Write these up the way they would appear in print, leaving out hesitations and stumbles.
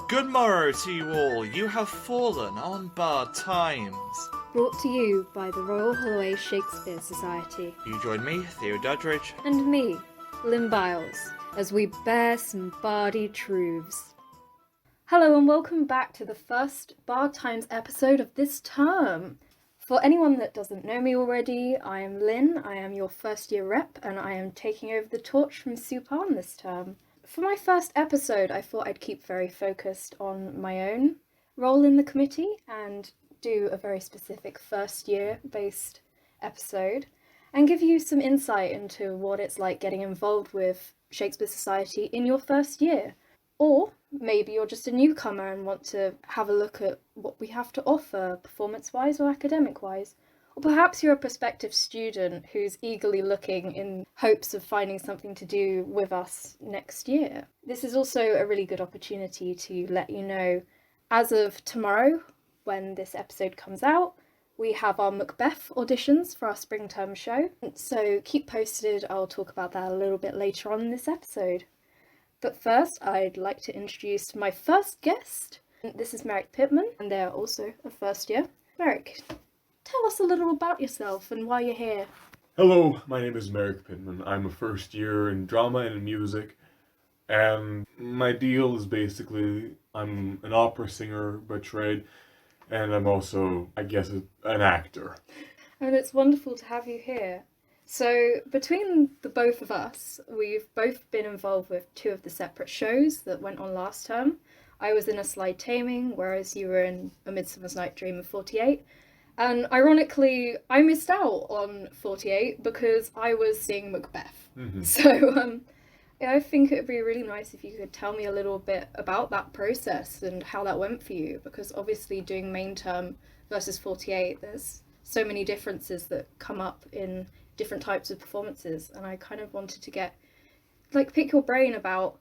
Good morrow to you all. You have fallen on bad times. Brought to you by the Royal Holloway Shakespeare Society. You join me, Theo Dudridge. And me, Lynne Biles, as we bear some bardy truths. Hello and welcome back to the first Bard Times episode of this term. For anyone that doesn't know me already, I am Lynne, I am your first year rep, and I am taking over the torch from Supan this term. For my first episode, I thought I'd keep very focused on my own role in the committee and do a very specific first year based episode and give you some insight into what it's like getting involved with Shakespeare Society in your first year. Or maybe you're just a newcomer and want to have a look at what we have to offer performance-wise or academic-wise. Or perhaps you're a prospective student who's eagerly looking in hopes of finding something to do with us next year. This is also a really good opportunity to let you know, as of tomorrow, when this episode comes out, we have our Macbeth auditions for our spring term show. So keep posted, I'll talk about that a little bit later on in this episode. But first, I'd like to introduce my first guest. This is Meric Pittman, and they're also a first year. Meric, tell us a little about yourself and why you're here. Hello, my name is Meric Pittman. I'm a first year in drama and in music, and my deal is basically I'm an opera singer by trade, and I'm also, I guess, an actor. And it's wonderful to have you here. So between the both of us, we've both been involved with two of the separate shows that went on last term. I was in A Slide Taming, whereas you were in A Midsummer's Night Dream of 48. And ironically, I missed out on 48 because I was seeing Macbeth. Mm-hmm. So I think it would be really nice if you could tell me a little bit about that process and how that went for you, because obviously doing main term versus 48, there's so many differences that come up in different types of performances, and I kind of wanted to pick your brain about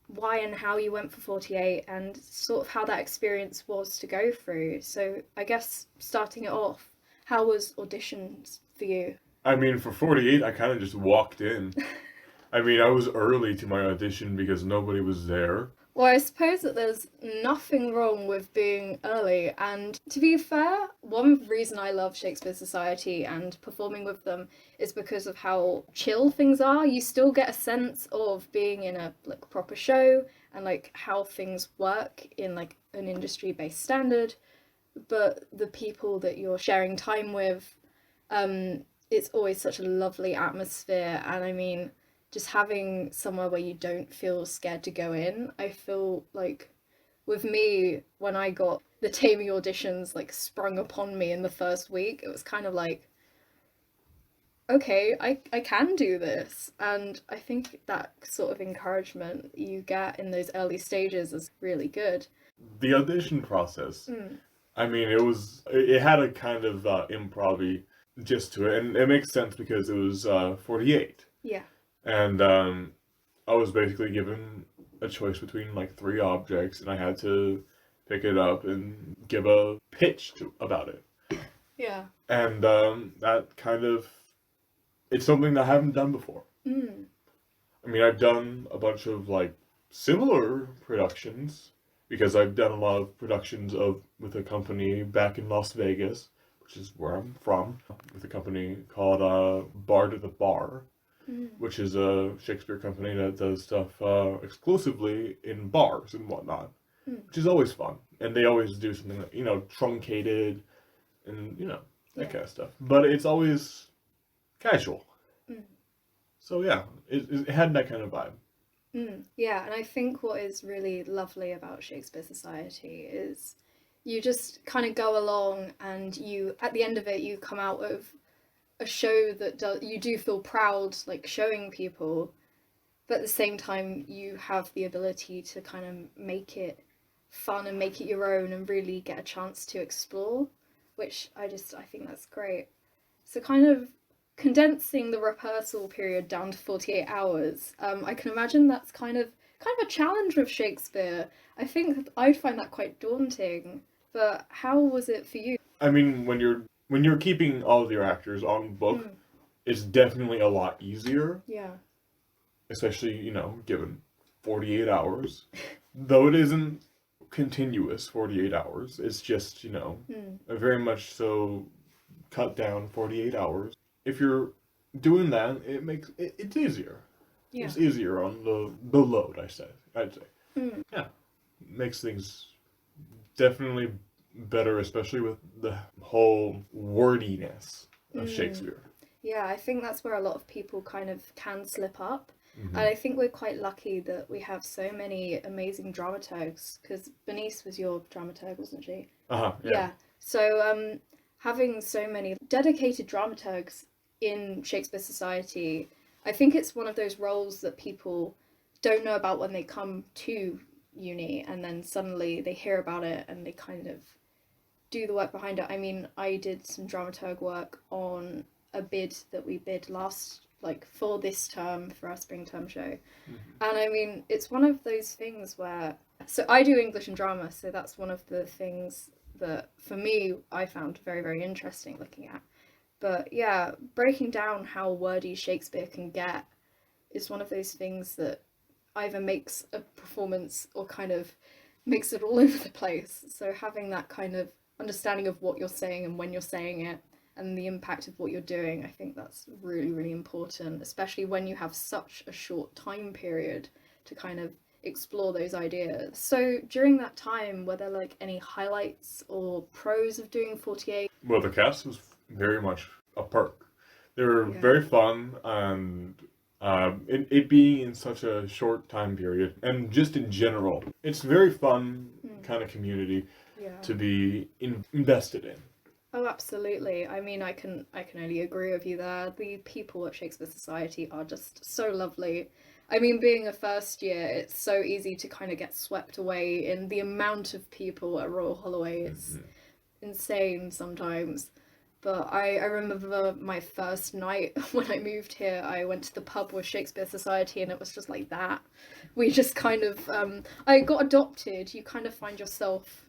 why and how you went for 48 and sort of how that experience was to go through. So I guess starting it off, how was auditions for you? I mean, for 48, I kind of just walked in. I mean, I was early to my audition because nobody was there. Well, I suppose that there's nothing wrong with being early, and to be fair, one reason I love Shakespeare Society and performing with them is because of how chill things are. You still get a sense of being in a proper show and how things work in an industry-based standard, but the people that you're sharing time with, it's always such a lovely atmosphere. And I mean, just having somewhere where you don't feel scared to go in. I feel like with me, when I got the Taming auditions sprung upon me in the first week, it was kind of like, okay, I can do this. And I think that sort of encouragement you get in those early stages is really good. The audition process, I mean, it had a kind of improv-y gist to it, and it makes sense because it was 48. Yeah. And I was basically given a choice between three objects, and I had to pick it up and give a pitch about it. Yeah. And that kind of, it's something that I haven't done before. I mean, I've done a bunch of similar productions because I've done a lot of productions with a company back in Las Vegas, which is where I'm from, with a company called Bard at the Bar. Which is a Shakespeare company that does stuff exclusively in bars and whatnot, which is always fun. And they always do something truncated and, that kind of stuff. But it's always casual. So yeah, it had that kind of vibe. Yeah, and I think what is really lovely about Shakespeare Society is you just kind of go along and you, at the end of it, you come out of a show that you do feel proud showing people, but at the same time you have the ability to kind of make it fun and make it your own and really get a chance to explore, which I think that's great. So kind of condensing the rehearsal period down to 48 hours, I can imagine that's kind of a challenge with Shakespeare. I think I'd find that quite daunting, but how was it for you? I mean, when you're keeping all of your actors on book, it's definitely a lot easier. Yeah. Especially, given 48 hours. Though it isn't continuous 48 hours. It's just, a very much so cut down 48 hours. If you're doing that, it's easier. Yeah. It's easier on the load, I'd say. Yeah. Makes things definitely better, especially with the whole wordiness of Shakespeare. Yeah, I think that's where a lot of people kind of can slip up. Mm-hmm. And I think we're quite lucky that we have so many amazing dramaturgs, because Bernice was your dramaturg, wasn't she? Yeah. So having so many dedicated dramaturgs in Shakespeare Society, I think it's one of those roles that people don't know about when they come to uni, and then suddenly they hear about it and they kind of do the work behind it. I mean, I did some dramaturg work on a bid that we bid for this term, for our spring term show. Mm-hmm. And I mean, it's one of those things where, so I do English and drama, so that's one of the things that for me I found very, very interesting looking at. But yeah, breaking down how wordy Shakespeare can get is one of those things that either makes a performance or kind of makes it all over the place. So having that kind of understanding of what you're saying and when you're saying it and the impact of what you're doing, I think that's really, really important, especially when you have such a short time period to kind of explore those ideas. So during that time, were there any highlights or pros of doing 48? Well, the cast was very much a perk. They were very fun, and it being in such a short time period, and just in general, it's very fun kind of community to be invested in. Oh, absolutely. I mean, I can only agree with you there. The people at Shakespeare Society are just so lovely. I mean, being a first year, it's so easy to kind of get swept away in the amount of people at Royal Holloway. It's insane sometimes. But I remember my first night when I moved here, I went to the pub with Shakespeare Society, and it was just like that. We just kind of, I got adopted. You kind of find yourself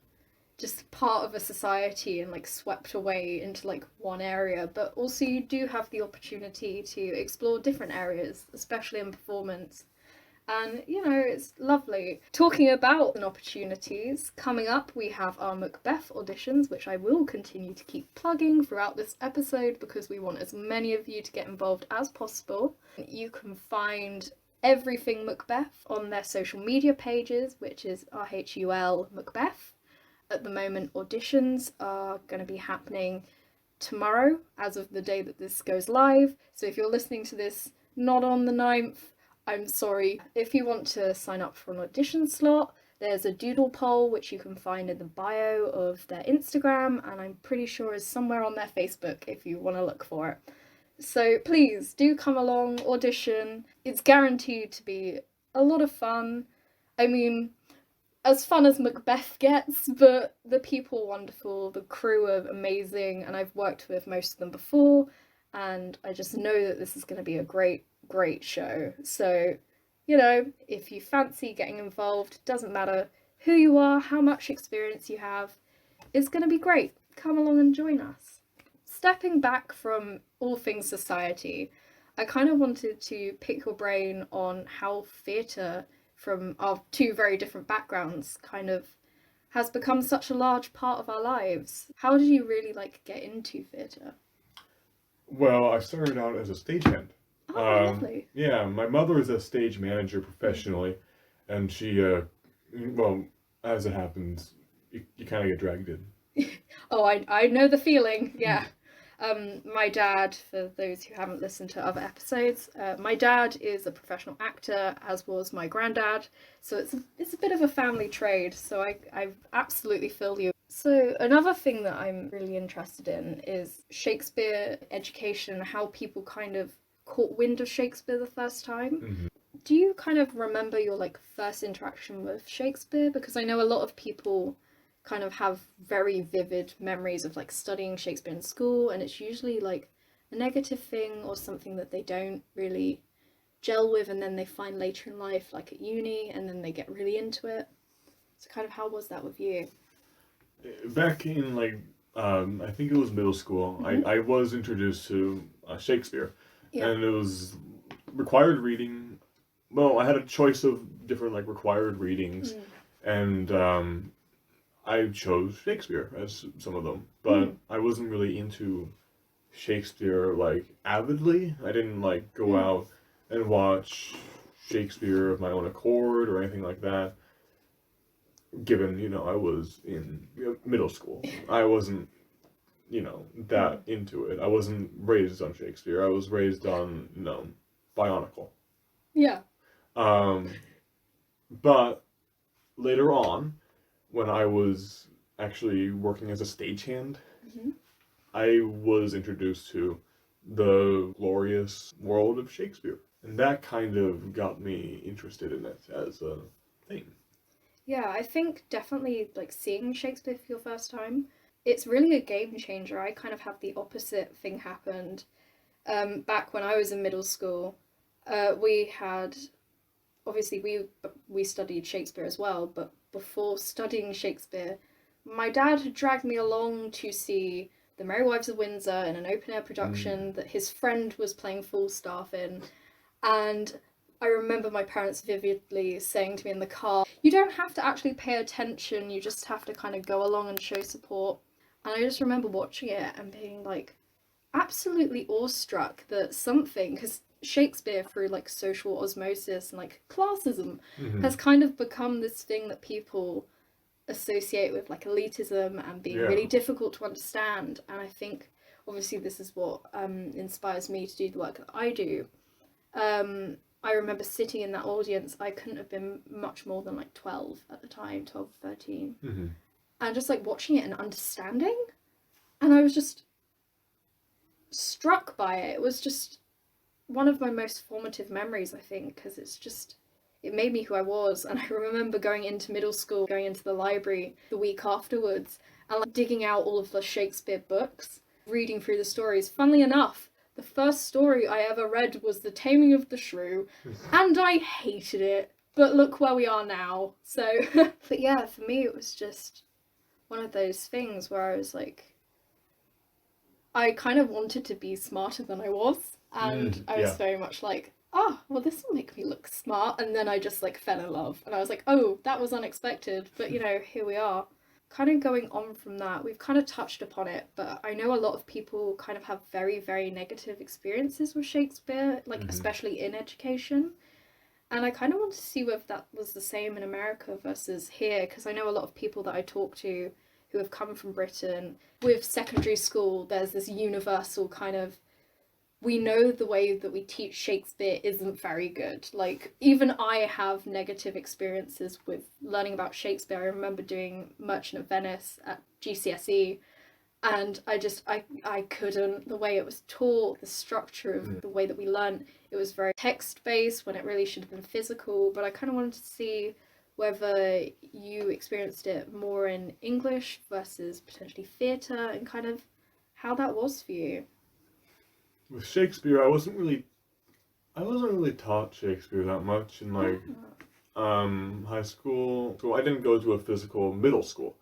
just part of a society and swept away into one area, but also you do have the opportunity to explore different areas, especially in performance. And it's lovely. Talking about opportunities, coming up we have our Macbeth auditions, which I will continue to keep plugging throughout this episode because we want as many of you to get involved as possible. You can find everything Macbeth on their social media pages, which is RHUL Macbeth. At the moment, auditions are going to be happening tomorrow, as of the day that this goes live. So if you're listening to this not on the 9th, I'm sorry. If you want to sign up for an audition slot, there's a doodle poll which you can find in the bio of their Instagram, and I'm pretty sure is somewhere on their Facebook if you want to look for it. So please do come along, audition. It's guaranteed to be a lot of fun. I mean, as fun as Macbeth gets, but the people are wonderful, the crew are amazing, and I've worked with most of them before, and I just know that this is going to be a great, great show. So, if you fancy getting involved, doesn't matter who you are, how much experience you have, it's going to be great. Come along and join us. Stepping back from all things society, I kind of wanted to pick your brain on how theatre, from our two very different backgrounds, kind of has become such a large part of our lives. How did you really get into theatre? Well, I started out as a stagehand. Oh, lovely. Yeah, my mother is a stage manager professionally, and she, as it happens, you kind of get dragged in. Oh, I know the feeling, yeah. My dad, for those who haven't listened to other episodes, my dad is a professional actor, as was my granddad, so it's a bit of a family trade, so I absolutely feel you. So another thing that I'm really interested in is Shakespeare education, how people kind of caught wind of Shakespeare the first time. Mm-hmm. Do you kind of remember your first interaction with Shakespeare? Because I know a lot of people kind of have very vivid memories of studying Shakespeare in school, and it's usually a negative thing or something that they don't really gel with, and then they find later in life at uni, and then they get really into it. So kind of how was that with you? Back in I think it was middle school, I was introduced to Shakespeare, and it was required reading. Well, I had a choice of different required readings, and I chose Shakespeare as some of them, but I wasn't really into Shakespeare like avidly. I didn't like go out and watch Shakespeare of my own accord or anything like that. Given, I was in middle school. I wasn't, that into it. I wasn't raised on Shakespeare. I was raised on, Bionicle. Yeah. But later on, when I was actually working as a stagehand, I was introduced to the glorious world of Shakespeare. And that kind of got me interested in it as a thing. Yeah, I think definitely like seeing Shakespeare for your first time, it's really a game changer. I kind of had the opposite thing happened. Back when I was in middle school, we had, obviously we studied Shakespeare as well, but before studying Shakespeare, my dad had dragged me along to see The Merry Wives of Windsor in an open-air production that his friend was playing Falstaff in, and I remember my parents vividly saying to me in the car, you don't have to actually pay attention, you just have to kind of go along and show support. And I just remember watching it and being like absolutely awestruck that something, because Shakespeare through like social osmosis and like classism has kind of become this thing that people associate with like elitism and being really difficult to understand. And I think obviously this is what inspires me to do the work that I do. I remember sitting in that audience, I couldn't have been much more than like 12 at the time, 12, 13. And just like watching it and understanding. And I was just struck by it. It was just one of my most formative memories, I think, because it made me who I was. And I remember going into middle school, going into the library the week afterwards and like digging out all of the Shakespeare books, reading through the stories. Funnily enough, the first story I ever read was The Taming of the Shrew, and I hated it, but look where we are now. So, but yeah, for me it was just one of those things where I was like, I kind of wanted to be smarter than I was, and I was very much like, well, this will make me look smart, and then I just like fell in love, and I was like, oh, that was unexpected, but here we are. Kind of going on from that, we've kind of touched upon it, but I know a lot of people kind of have very, very negative experiences with Shakespeare, like especially in education. And I kind of want to see whether that was the same in America versus here, because I know a lot of people that I talk to who have come from Britain. With secondary school, there's this universal kind of, we know the way that we teach Shakespeare isn't very good. Like, even I have negative experiences with learning about Shakespeare. I remember doing Merchant of Venice at GCSE, and I couldn't, the way it was taught, the structure of the way that we learn, it was very text-based when it really should have been physical. But I kind of wanted to see whether you experienced it more in English versus potentially theatre, and kind of how that was for you. With Shakespeare, I wasn't really taught Shakespeare that much in like high school. So I didn't go to a physical middle school.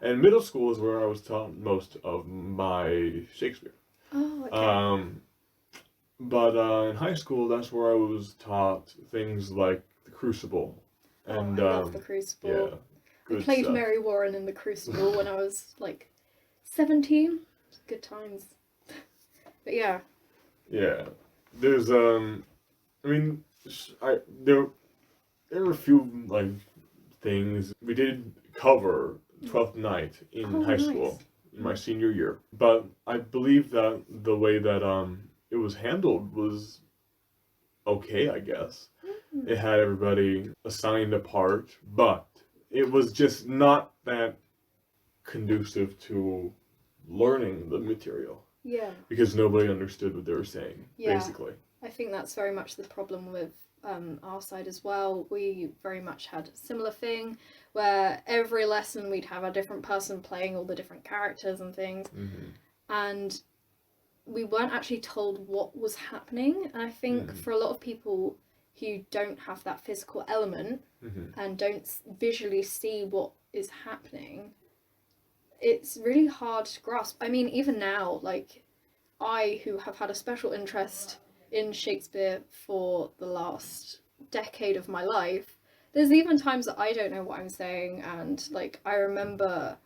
And middle school is where I was taught most of my Shakespeare. Oh, okay. But in high school, that's where I was taught things like The Crucible. And, I love The Crucible. Yeah, I played stuff. Mary Warren in The Crucible when I was like 17. Good times. But yeah. Yeah, there's I mean, there were a few like things we did cover Twelfth Night in high school in my senior year, but I believe that the way that it was handled was okay, I guess. It had everybody assigned a part, but it was just not that conducive to learning the material. Yeah. Because nobody understood what they were saying, basically. I think that's very much the problem with our side as well. We very much had a similar thing where every lesson we'd have a different person playing all the different characters and things. And we weren't actually told what was happening. And I think for a lot of people who don't have that physical element and don't visually see what is happening, it's really hard to grasp. I mean, even now, like, I, who have had a special interest in Shakespeare for the last decade of my life, There's even times that I don't know what I'm saying, and like I remember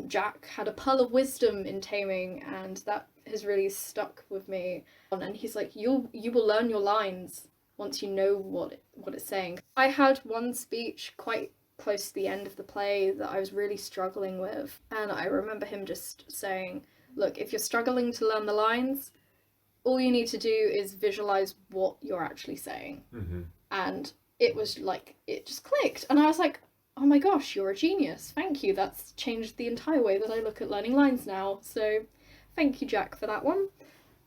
Jack had a pearl of wisdom in Taming, and that has really stuck with me. And he's like, you will learn your lines once you know what it's saying. I had one speech quite close to the end of the play that I was really struggling with, and I remember him just saying, look, if you're struggling to learn the lines, all you need to do is visualize what you're actually saying. Mm-hmm. And it was like, it just clicked, and I was like, oh my gosh, you're a genius, thank you, that's changed the entire way that I look at learning lines now. So thank you, Jack, for that one.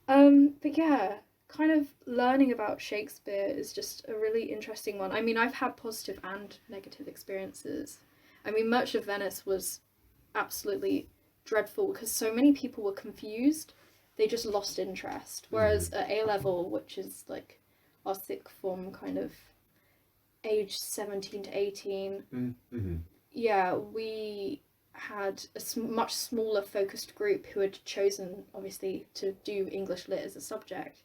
But yeah, kind of learning about Shakespeare is just a really interesting one. I mean, I've had positive and negative experiences. I mean, Merchant of Venice was absolutely dreadful because so many people were confused. They just lost interest. Whereas at A-level, which is like our sixth form kind of age 17 to 18, Mm-hmm. yeah, we had a much smaller focused group who had chosen, obviously, to do English Lit as a subject.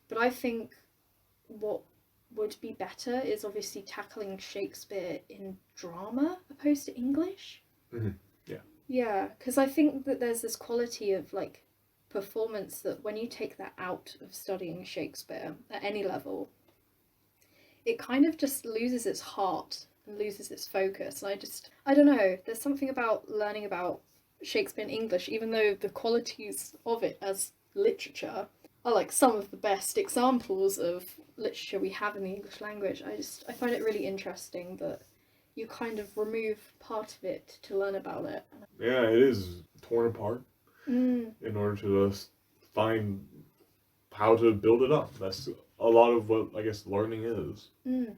But I think what would be better is obviously tackling Shakespeare in drama opposed to English. Mm-hmm. Yeah. Yeah, because I think that there's this quality of like performance that when you take that out of studying Shakespeare at any level, it kind of just loses its heart and loses its focus. And I don't know, there's something about learning about Shakespeare in English, even though the qualities of it as literature are like some of the best examples of literature we have in the English language. I find it really interesting that you kind of remove part of it to learn about it. Yeah, it is torn apart in order to just find how to build it up. That's a lot of what I guess learning is. And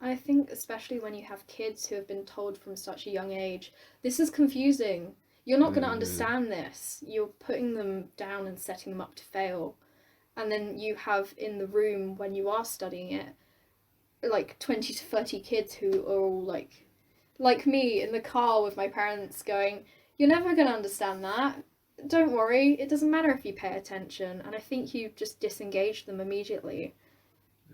I think especially when you have kids who have been told from such a young age, this is confusing, you're not going to understand this, you're putting them down and setting them up to fail. And then you have in the room when you are studying it, like 20 to 30 kids who are all like me in the car with my parents going, you're never going to understand that. Don't worry, it doesn't matter if you pay attention. And I think you just disengage them immediately.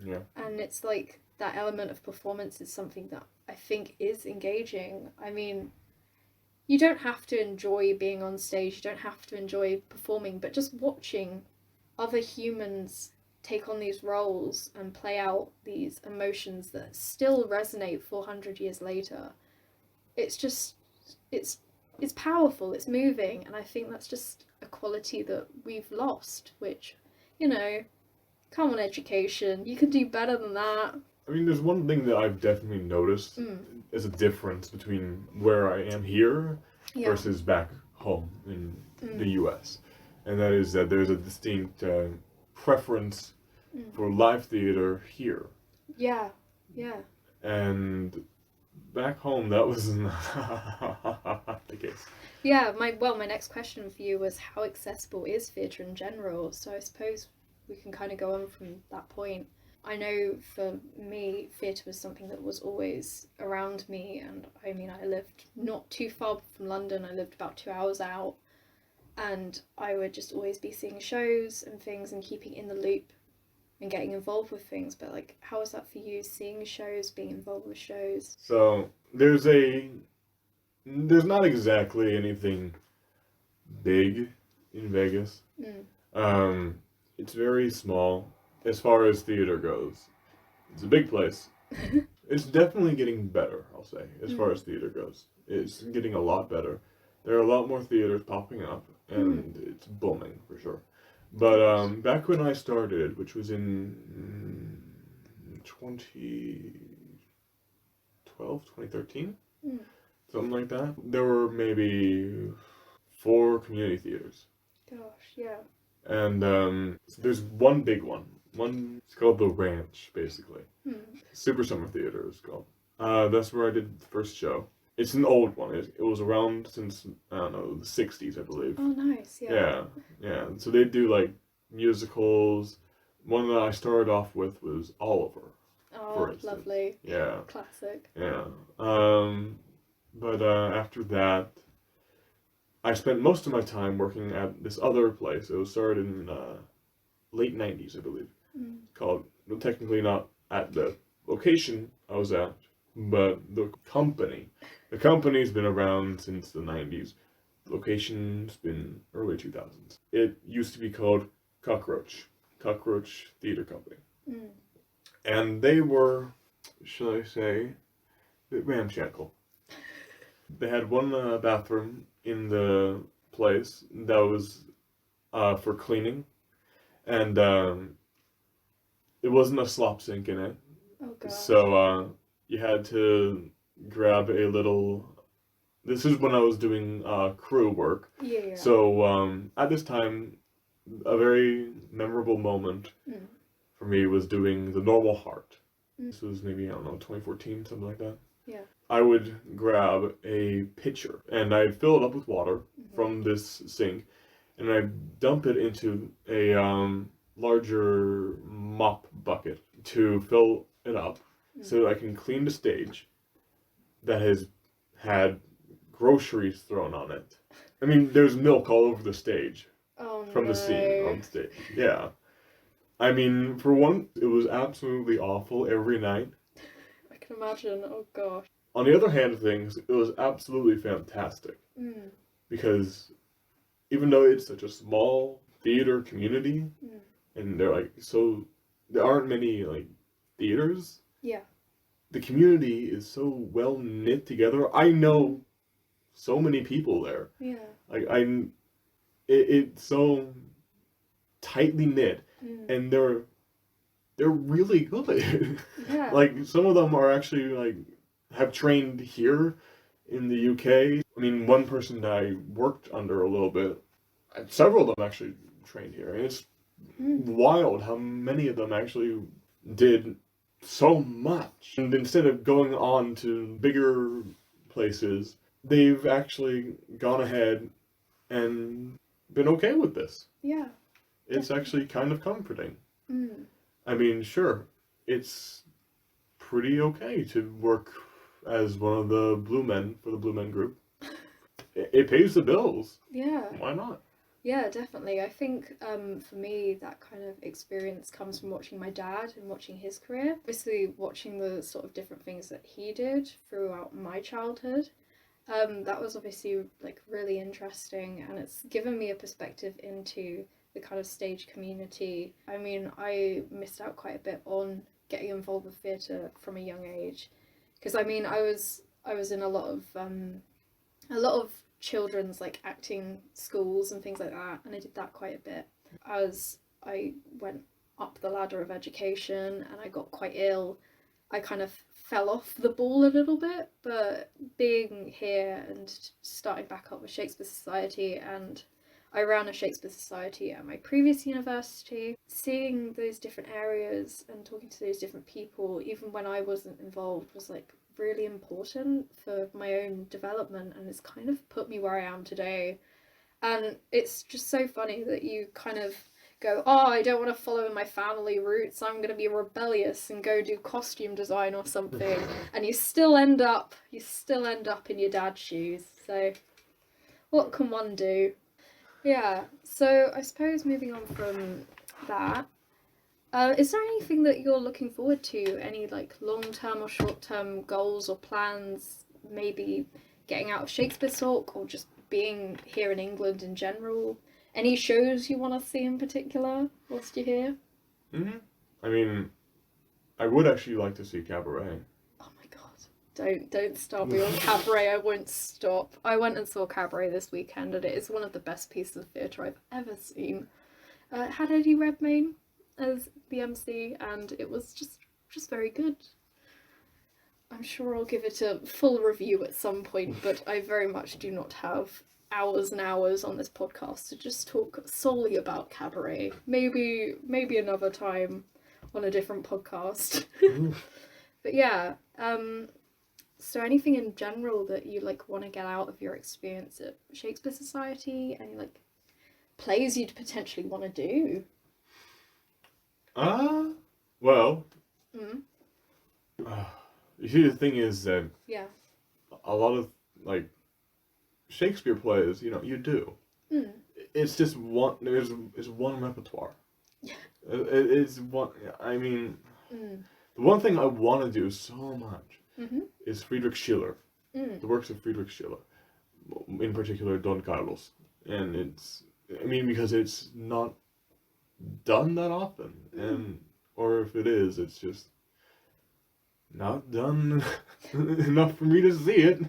Yeah. And it's like that element of performance is something that I think is engaging. I mean, you don't have to enjoy being on stage, you don't have to enjoy performing, but just watching other humans take on these roles and play out these emotions that still resonate 400 years later. It's just, it's powerful, it's moving, and I think that's just a quality that we've lost, which, you know, come on education, you can do better than that. I mean, there's one thing that I've definitely noticed is a difference between where I am here versus back home in the US. And that is that there's a distinct preference for live theater here. Yeah. And back home, that was not the case. Yeah, my next question for you was how accessible is theatre in general? So I suppose we can kind of go on from that point. I know for me, theatre was something that was always around me, and I mean, I lived not too far from London, I lived about 2 hours out, and I would just always be seeing shows and things and keeping in the loop and getting involved with things. But like, how was that for you, seeing shows, being involved with shows? So there's not exactly anything big in Vegas. It's very small as far as theater goes. It's a big place. It's definitely getting better, I'll say, as far as theater goes. It's getting a lot better. There are a lot more theaters popping up, and it's booming for sure. But back when I started, which was in 2012, 2013, something like that, there were maybe 4 community theaters. Gosh, yeah. And so there's one big one. It's called The Ranch, basically. Super Summer Theater is called. That's where I did the first show. It's an old one. It was around since, I don't know, the 60s, I believe. Oh, nice, yeah. Yeah. So they do, like, musicals. One that I started off with was Oliver, for instance. Lovely. Yeah. Classic. Yeah. But after that, I spent most of my time working at this other place. It was started in late 90s, I believe. Called, well, technically not at the location I was at, but the company's been around since the 90s. Location's been early 2000s. It used to be called Cockroach Theater Company. Mm. And they were, shall I say, a bit ramshackle. They had one bathroom in the place that was for cleaning, and it wasn't a slop sink in it. Oh god. So you had to grab a little. This is when I was doing crew work. Yeah. So at this time, a very memorable moment for me was doing the normal heart. This was maybe, I don't know, 2014, something like that. Yeah. I would grab a pitcher and I'd fill it up with water from this sink, and I'd dump it into a larger mop bucket to fill it up so that I can clean the stage that has had groceries thrown on it. I mean, there's milk all over the stage from the scene on stage. Yeah. I mean, for one, it was absolutely awful every night. I can imagine. Oh gosh. On the other hand of things, it was absolutely fantastic. Because even though it's such a small theater community, and they're like, so there aren't many like theaters. Yeah. The community is so well knit together. I know so many people there. Yeah. Like it's so tightly knit, and they're really good. Yeah. Like some of them are actually like have trained here in the UK. I mean, one person that I worked under a little bit, several of them actually trained here, and it's wild how many of them actually did so much. And instead of going on to bigger places, they've actually gone ahead and been okay with this. Yeah. It's actually kind of comforting. Mm. I mean, sure, it's pretty okay to work as one of the Blue Men for the Blue Men Group. It pays the bills. Yeah. Why not? Yeah, definitely. I think for me, that kind of experience comes from watching my dad and watching his career. Obviously, watching the sort of different things that he did throughout my childhood. That was obviously like really interesting, and it's given me a perspective into the kind of stage community. I mean, I missed out quite a bit on getting involved with theatre from a young age, because I mean, I was in a lot of children's like acting schools and things like that, and I did that quite a bit. As I went up the ladder of education and I got quite ill, I kind of fell off the ball a little bit, but being here and starting back up with Shakespeare Society, and I ran a Shakespeare Society at my previous university, seeing those different areas and talking to those different people, even when I wasn't involved, was like really important for my own development, and it's kind of put me where I am today. And it's just so funny that you kind of go, oh, I don't want to follow in my family roots, I'm going to be rebellious and go do costume design or something, and you still end up in your dad's shoes. So what can one do? Yeah, so I suppose moving on from that, is there anything that you're looking forward to? Any like long-term or short-term goals or plans? Maybe getting out of Shakespeare Talk, or just being here in England in general? Any shows you want to see in particular whilst you're here? I mean, I would actually like to see Cabaret. Oh my god. Don't start me on Cabaret, I won't stop. I went and saw Cabaret this weekend, and it is one of the best pieces of theatre I've ever seen. It had Eddie Redmayne as the MC, and it was just very good. I'm sure I'll give it a full review at some point, but I very much do not have hours and hours on this podcast to just talk solely about Cabaret. Maybe another time on a different podcast. But yeah, so anything in general that you like want to get out of your experience at Shakespeare Society? Any like plays you'd potentially want to do? Well, you see, the thing is that a lot of like Shakespeare plays, you do. It's just one. There's one repertoire. Yeah. It's one. I mean, the one thing I want to do so much is Friedrich Schiller. The works of Friedrich Schiller, in particular Don Carlos. And it's, I mean, because it's not done that often, and or if it is, it's just not done enough for me to see it.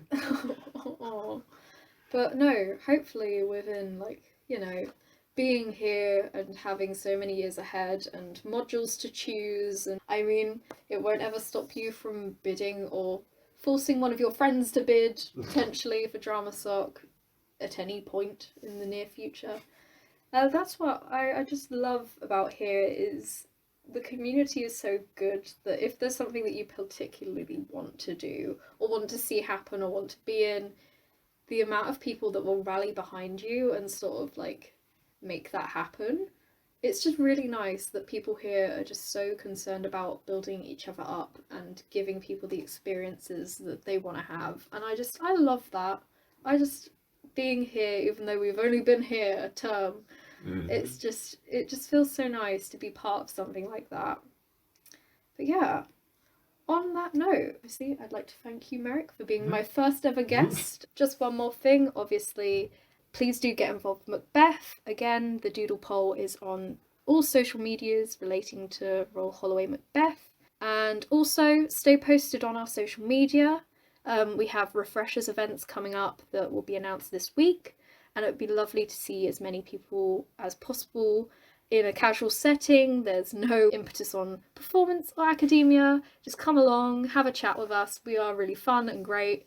But no, hopefully within, like, you know, being here and having so many years ahead and modules to choose, and I mean, it won't ever stop you from bidding or forcing one of your friends to bid, potentially, for Drama Soc at any point in the near future. That's what I just love about here, is the community is so good that if there's something that you particularly want to do or want to see happen or want to be in, the amount of people that will rally behind you and sort of like make that happen. It's just really nice that people here are just so concerned about building each other up and giving people the experiences that they want to have. And I love that. Being here, even though we've only been here a term, it just feels so nice to be part of something like that. But yeah, on that note, obviously, I'd like to thank you, Meric, for being my first ever guest. Just one more thing, obviously, please do get involved with Macbeth. Again, the doodle poll is on all social medias relating to Royal Holloway Macbeth. And also, stay posted on our social media. We have refreshers events coming up that will be announced this week. And it would be lovely to see as many people as possible in a casual setting. There's no impetus on performance or academia. Just come along, have a chat with us. We are really fun and great.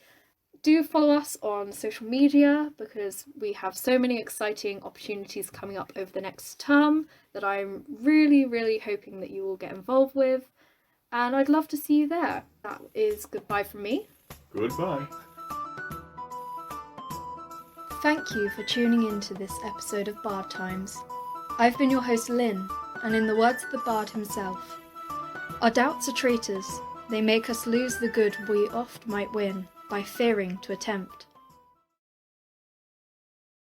Do follow us on social media because we have so many exciting opportunities coming up over the next term that I'm really, really hoping that you will get involved with. And I'd love to see you there. That is goodbye from me. Goodbye. Thank you for tuning in to this episode of Bard Times. I've been your host Lynne, and in the words of the Bard himself, our doubts are traitors, they make us lose the good we oft might win by fearing to attempt.